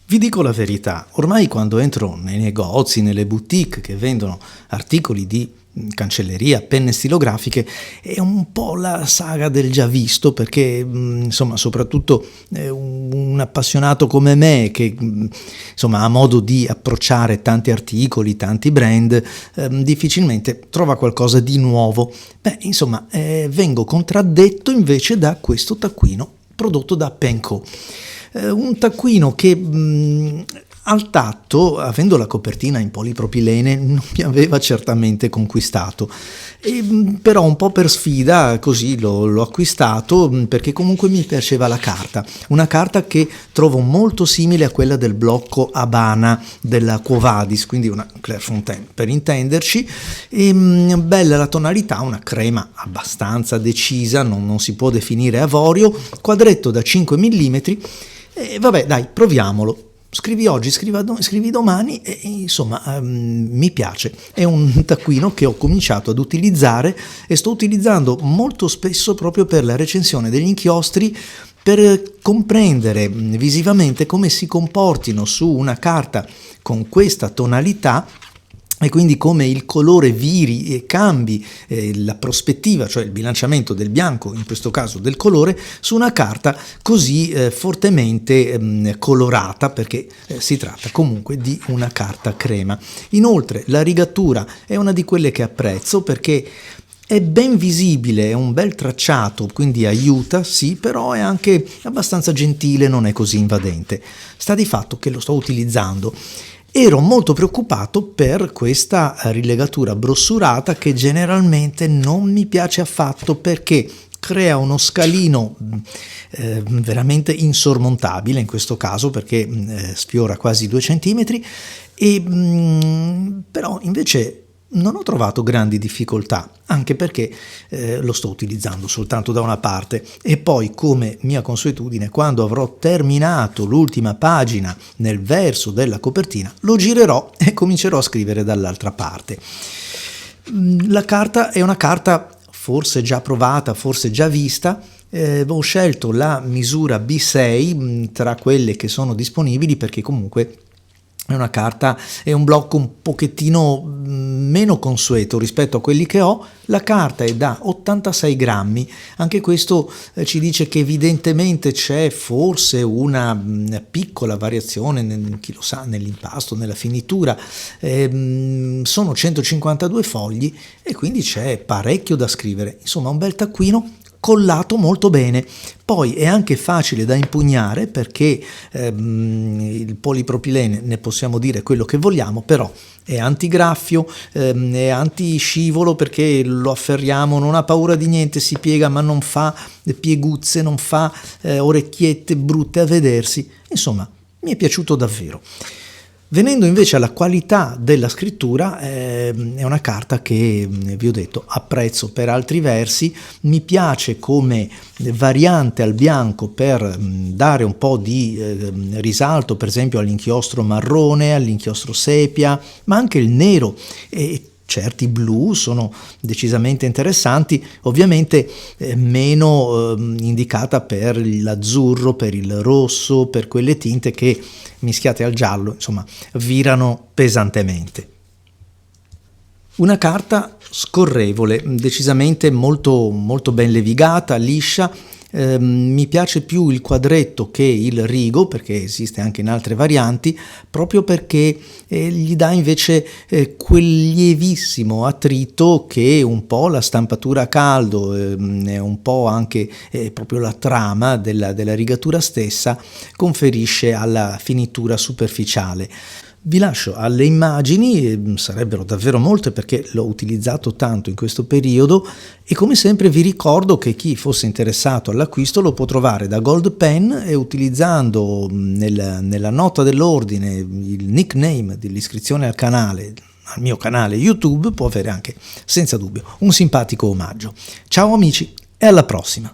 Vi dico la verità, ormai quando entro nei negozi, nelle boutique che vendono articoli di cancelleria, penne stilografiche, è un po' la saga del già visto, perché insomma, soprattutto un appassionato come me che insomma ha modo di approcciare tanti articoli, tanti brand, difficilmente trova qualcosa di nuovo. Insomma, vengo contraddetto invece da questo taccuino prodotto da Penco. Un taccuino che al tatto, avendo la copertina in polipropilene, non mi aveva certamente conquistato, però un po' per sfida così l'ho acquistato, perché comunque mi piaceva la carta, una carta che trovo molto simile a quella del blocco Habana della Quo Vadis, quindi una Clairefontaine per intenderci, e bella la tonalità, una crema abbastanza decisa, non si può definire avorio, quadretto da 5 mm. Vabbè, dai, proviamolo. Scrivi oggi, scrivi domani e insomma mi piace. È un taccuino che ho cominciato ad utilizzare e sto utilizzando molto spesso proprio per la recensione degli inchiostri, per comprendere visivamente come si comportino su una carta con questa tonalità e quindi come il colore viri e cambi la prospettiva, cioè il bilanciamento del bianco, in questo caso del colore, su una carta così fortemente colorata, perché si tratta comunque di una carta crema. Inoltre la rigatura è una di quelle che apprezzo, perché è ben visibile, è un bel tracciato, quindi aiuta, sì, però è anche abbastanza gentile, non è così invadente. Sta di fatto che lo sto utilizzando. Ero molto preoccupato per questa rilegatura brossurata che generalmente non mi piace affatto, perché crea uno scalino veramente insormontabile in questo caso, perché sfiora quasi 2 centimetri, però invece non ho trovato grandi difficoltà, anche perché lo sto utilizzando soltanto da una parte, e poi, come mia consuetudine, quando avrò terminato l'ultima pagina nel verso della copertina, lo girerò e comincerò a scrivere dall'altra parte. La carta è una carta forse già provata, forse già vista. Ho scelto la misura B6 tra quelle che sono disponibili, perché comunque è una carta, è un blocco un pochettino meno consueto rispetto a quelli che ho. La carta è da 86 grammi, anche questo ci dice che evidentemente c'è forse una piccola variazione, chi lo sa, nell'impasto, nella finitura. Sono 152 fogli e quindi c'è parecchio da scrivere. Insomma, un bel taccuino collato molto bene. Poi è anche facile da impugnare, perché il polipropilene, ne possiamo dire quello che vogliamo, però è antigraffio, è antiscivolo, perché lo afferriamo, non ha paura di niente, si piega ma non fa pieguzze, non fa orecchiette brutte a vedersi. Insomma, mi è piaciuto davvero. Venendo invece alla qualità della scrittura, è una carta che, vi ho detto, apprezzo per altri versi. Mi piace come variante al bianco per dare un po' di risalto, per esempio all'inchiostro marrone, all'inchiostro sepia, ma anche il nero e certi blu sono decisamente interessanti, ovviamente meno indicata per l'azzurro, per il rosso, per quelle tinte che mischiate al giallo, insomma, virano pesantemente. Una carta scorrevole, decisamente molto, molto ben levigata, liscia. Mi piace più il quadretto che il rigo, perché esiste anche in altre varianti, proprio perché gli dà invece quel lievissimo attrito che un po' la stampatura a caldo, un po' anche proprio la trama della rigatura stessa conferisce alla finitura superficiale. Vi lascio alle immagini, sarebbero davvero molte perché l'ho utilizzato tanto in questo periodo, e come sempre vi ricordo che chi fosse interessato all'acquisto lo può trovare da Gold Pen, e utilizzando nella nota dell'ordine il nickname dell'iscrizione al canale, al mio canale YouTube, può avere anche senza dubbio un simpatico omaggio. Ciao amici e alla prossima!